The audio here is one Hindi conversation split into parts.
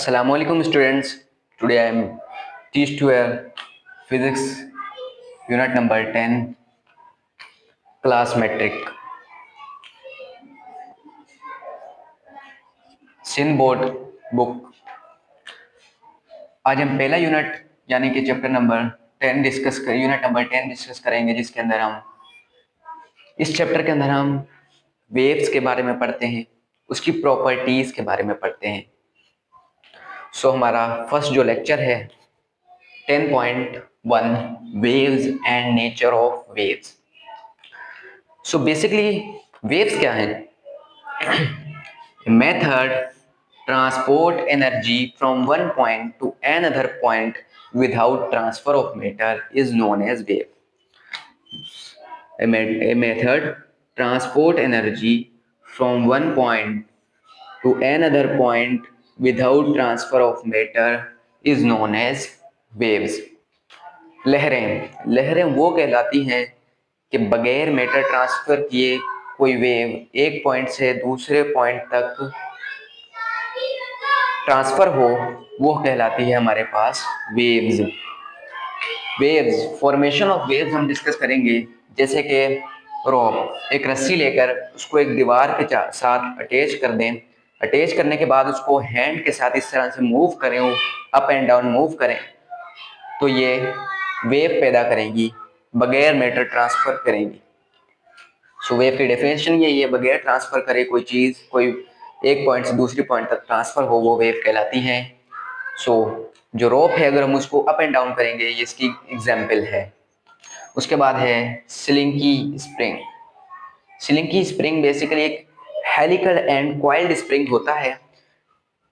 Assalamualaikum students. Today I am teach to physics unit number 10 class metric Sindh board book. आज हम पहला यूनिट यानी कि chapter number 10 unit number 10 discuss करेंगे, जिसके अंदर हम इस चैप्टर के अंदर हम वेव्स के बारे में पढ़ते हैं, उसकी प्रॉपर्टीज के बारे में पढ़ते हैं। हमारा फर्स्ट जो लेक्चर है 10.1 waves and nature of waves. Basically waves क्या है? Method transport energy from one point two another point without transfer of matter is known as wave. A method transport energy from one point to another point without transfer of matter is known as waves. लहरें वो कहलाती हैं कि बगैर मैटर ट्रांसफर किए कोई वेव एक पॉइंट से दूसरे पॉइंट तक ट्रांसफर हो, वो कहलाती है हमारे पास वेव्स। फॉर्मेशन ऑफ वेव्स हम डिस्कस करेंगे, जैसे कि रॉप, एक रस्सी लेकर उसको एक दीवार के साथ अटैच कर दें। अटैच करने के बाद उसको हैंड के साथ इस तरह से मूव करें, अप एंड डाउन मूव करें, तो ये वेव पैदा करेंगी, बगैर मैटर ट्रांसफर करेंगी। वेव की डेफिनेशन यही है, बगैर ट्रांसफर करे कोई चीज, कोई एक पॉइंट से दूसरी पॉइंट तक ट्रांसफर हो, वो वेव कहलाती है। जो रोप है, अगर हम उसको अप एंड डाउन करेंगे, ये इसकी एग्जाम्पल है। उसके बाद है slinky spring. Slinky spring basically एक हेलिकल एंड कॉइल्ड स्प्रिंग होता है,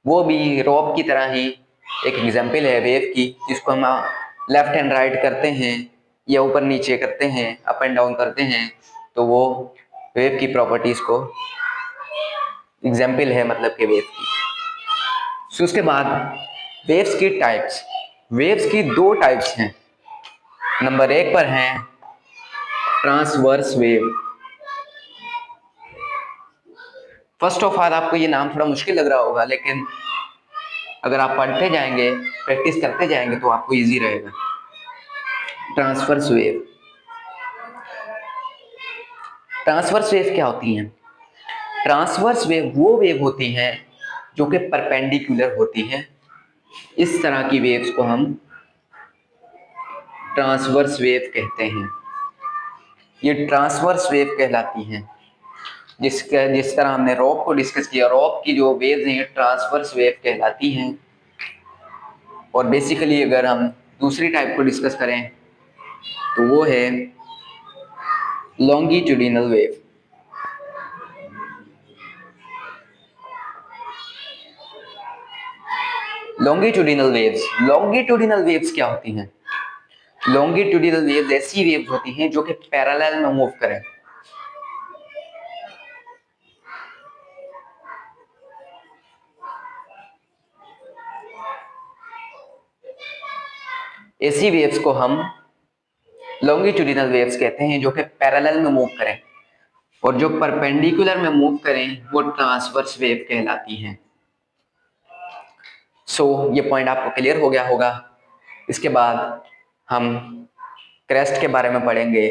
वो भी रोप की तरह ही एक एग्जाम्पल है वेव की, जिसको हम लेफ्ट एंड राइट करते हैं या ऊपर नीचे करते हैं, अप एंड डाउन करते हैं, तो वो वेव की प्रॉपर्टीज को एग्जाम्पल है, मतलब कि वेव की। उसके बाद वेव्स की टाइप्स। वेव्स की दो टाइप्स हैं। नंबर 1 पर हैं transverse wave. First of all आपको ये नाम थोड़ा मुश्किल लग रहा होगा, लेकिन अगर आप पढ़ते जाएंगे, प्रैक्टिस करते जाएंगे, तो आपको इजी रहेगा। Transverse wave. ट्रांसवर्स वेव क्या होती हैं? ट्रांसवर्स वेव वो वेव होती हैं जो कि परपेंडिकुलर होती हैं। इस तरह की वेव्स को हम ट्रांसवर्स वेव कहते हैं। ये ट्रांसवर्स वेव कहलाती हैं। जिस तरह हमने रॉप को डिस्कस किया, रॉप की जो वेव्स हैं ट्रांसवर्स वेव कहलाती हैं। और बेसिकली अगर हम दूसरी टाइप को डिस्कस करें तो वो है लॉन्गिट्यूडिनल वेव। लॉन्गिट्यूडिनल वेव्स क्या होती हैं? लॉन्गिट्यूडिनल वेव्स ऐसी वेव्स होती हैं जो कि पैरेलल में मूव करें। ऐसी वेव्स को हम लॉन्गिट्यूडिनल वेव्स कहते हैं जो कि पैरेलल में मूव करें, और जो परपेंडिकुलर में मूव करें वो ट्रांसवर्स वेव कहलाती हैं। ये पॉइंट आपको क्लियर हो गया होगा। इसके बाद हम क्रेस्ट के बारे में पढ़ेंगे,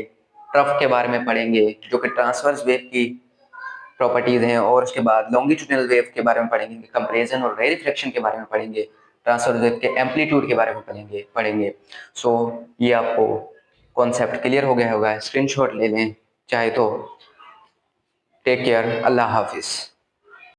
ट्रफ के बारे में पढ़ेंगे, जो कि ट्रांसवर्स वेव की प्रॉपर्टीज हैं, और उसके बाद लॉन्गिट्यूडिनल वेव के बारे में पढ़ेंगे, कंपैरिजन और रेरिफ्रैक्शन के बारे में पढ़ेंगे, ट्रांसवर्स वेव के एम्पलीट्यूड के बारे में पढ़ेंगे। ये आपको कॉन्सेप्ट क्लियर हो गया होगा। स्क्रीनशॉट ले लें चाहे तो। टेक केयर, अल्लाह हाफिज।